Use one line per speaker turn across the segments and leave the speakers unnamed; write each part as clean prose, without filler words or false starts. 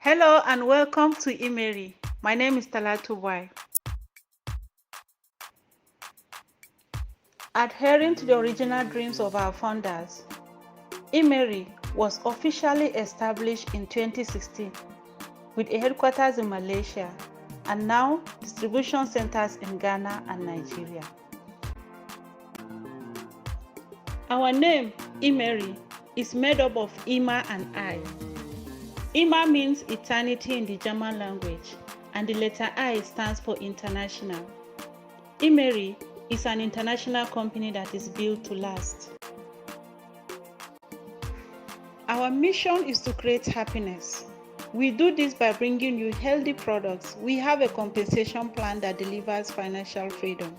Hello and welcome to Imeri. My name is Talatu Bwai. Adhering to the original dreams of our founders, Imeri was officially established in 2016 with a headquarters in Malaysia and now distribution centers in Ghana and Nigeria. Our name, Imeri, is made up of Ima and I. Ima means eternity in the German language, and the letter I stands for international. Imeri is an international company that is built to last. Our mission is to create happiness. We do this by bringing you healthy products. We have a compensation plan that delivers financial freedom.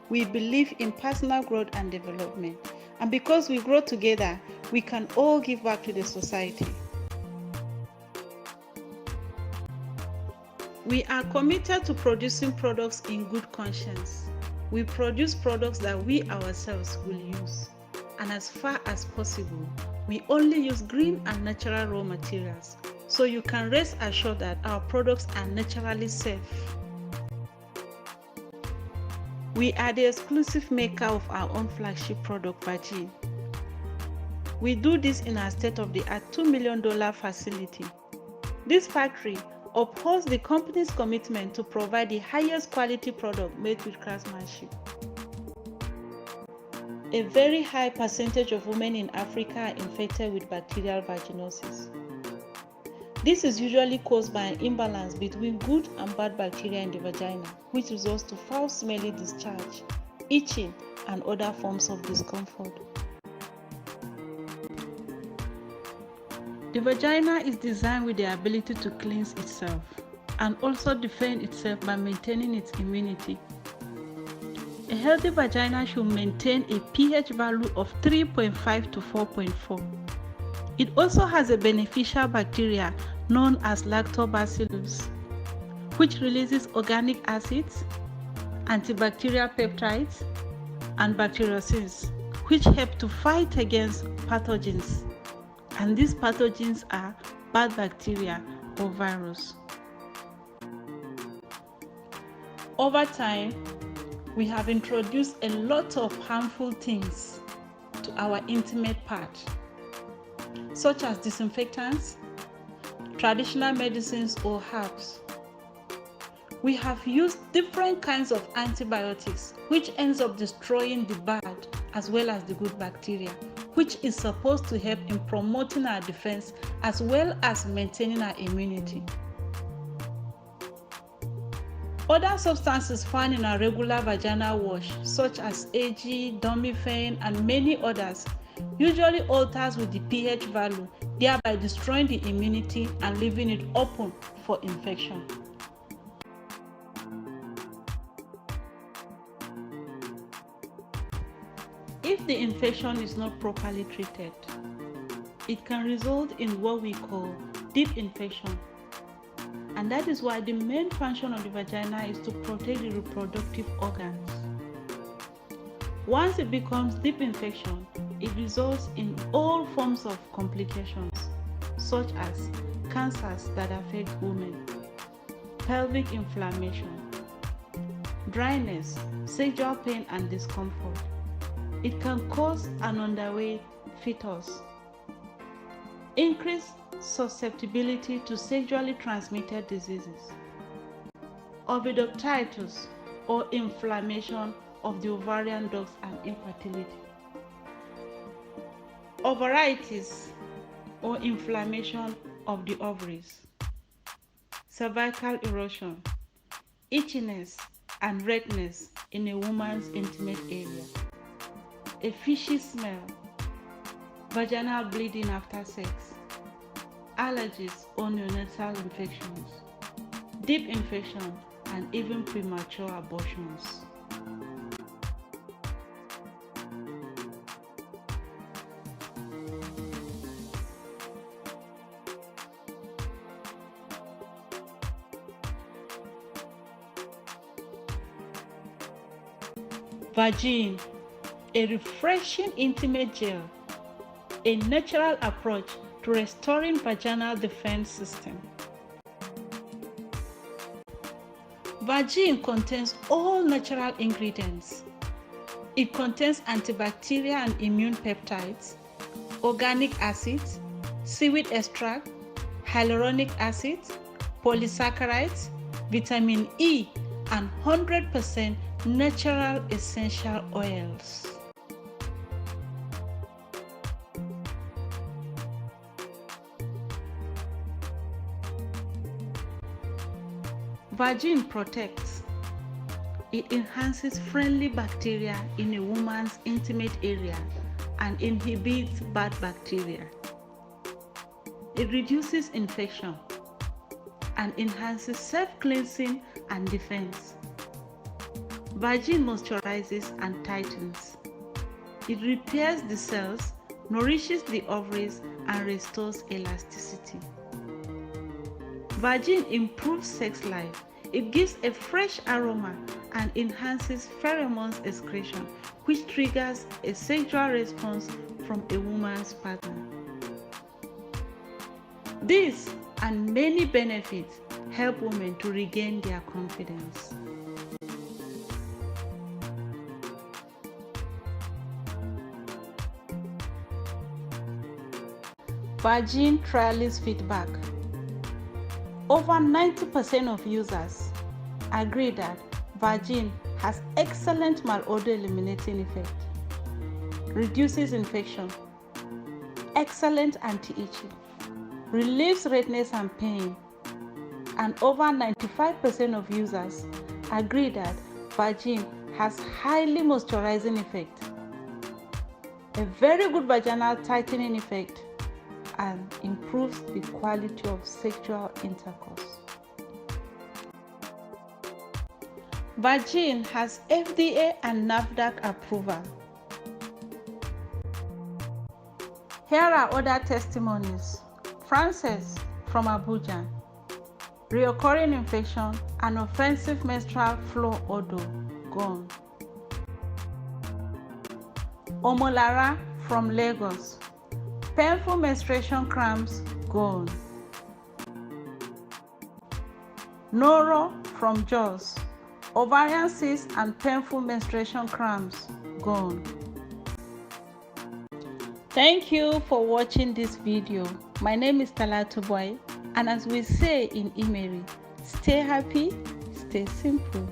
We believe in personal growth and development, and because we grow together, we can all give back to the society. We are committed to producing products in good conscience. We produce products that we ourselves will use, and as far as possible, we only use green and natural raw materials, so you can rest assured that our products are naturally safe. We are the exclusive maker of our own flagship product, Vaginne. We do this in our state-of-the-art $2 million facility. This factory upholds the company's commitment to provide the highest quality product made with craftsmanship. A very high percentage of women in Africa are infected with bacterial vaginosis. This is usually caused by an imbalance between good and bad bacteria in the vagina, which results to foul-smelling discharge, itching, and other forms of discomfort. The vagina is designed with the ability to cleanse itself and also defend itself by maintaining its immunity. A healthy vagina should maintain a pH value of 3.5 to 4.4. It also has a beneficial bacteria known as lactobacillus, which releases organic acids, antibacterial peptides, and bacteriocins, which help to fight against pathogens. And these pathogens are bad bacteria or virus. Over time, we have introduced a lot of harmful things to our intimate part, such as disinfectants, traditional medicines, or herbs. We have used different kinds of antibiotics, which ends up destroying the bad as well as the good bacteria, which is supposed to help in promoting our defense as well as maintaining our immunity. Other substances found in our regular vaginal wash, such as AG, Domifene, and many others, usually alters with the pH value, thereby destroying the immunity and leaving it open for infection. If the infection is not properly treated, it can result in what we call deep infection. And that is why the main function of the vagina is to protect the reproductive organs. Once it becomes deep infection, it results in all forms of complications, such as cancers that affect women, pelvic inflammation, dryness, sexual pain, and discomfort. It can cause an underweight fetus, increased susceptibility to sexually transmitted diseases, oviductitis or inflammation of the ovarian ducts and infertility, ovaritis or inflammation of the ovaries, cervical erosion, itchiness and redness in a woman's intimate area, a fishy smell, vaginal bleeding after sex, allergies or neonatal infections, deep infection, and even premature abortions. Vaginne, a refreshing intimate gel, a natural approach to restoring vaginal defense system. Vaginne contains all natural ingredients. It contains antibacterial and immune peptides, organic acids, seaweed extract, hyaluronic acid, polysaccharides, vitamin E, and 100% natural essential oils. Vaginne protects. It enhances friendly bacteria in a woman's intimate area and inhibits bad bacteria. It reduces infection and enhances self-cleansing and defense. Vaginne moisturizes and tightens. It repairs the cells, nourishes the ovaries, and restores elasticity. Vaginne improves sex life. It gives a fresh aroma and enhances pheromones excretion, which triggers a sexual response from a woman's partner. These and many benefits help women to regain their confidence. Vaginne trialist feedback. Over 90% of users agree that Vaginne has excellent malodor eliminating effect, reduces infection, excellent anti-itching, relieves redness and pain, and over 95% of users agree that Vaginne has highly moisturizing effect, a very good vaginal tightening effect, and improves the quality of sexual intercourse. Vaginne has FDA and NAFDAC approval. Here are other testimonies. Frances from Abuja. Reoccurring infection and offensive menstrual flow odor gone. Omolara from Lagos. Painful menstruation cramps gone. Noro from Jos. Ovarian cysts and painful menstruation cramps gone. Thank you for watching this video. My name is Talatu Bwai, and as we say in Imeri, stay happy, stay simple.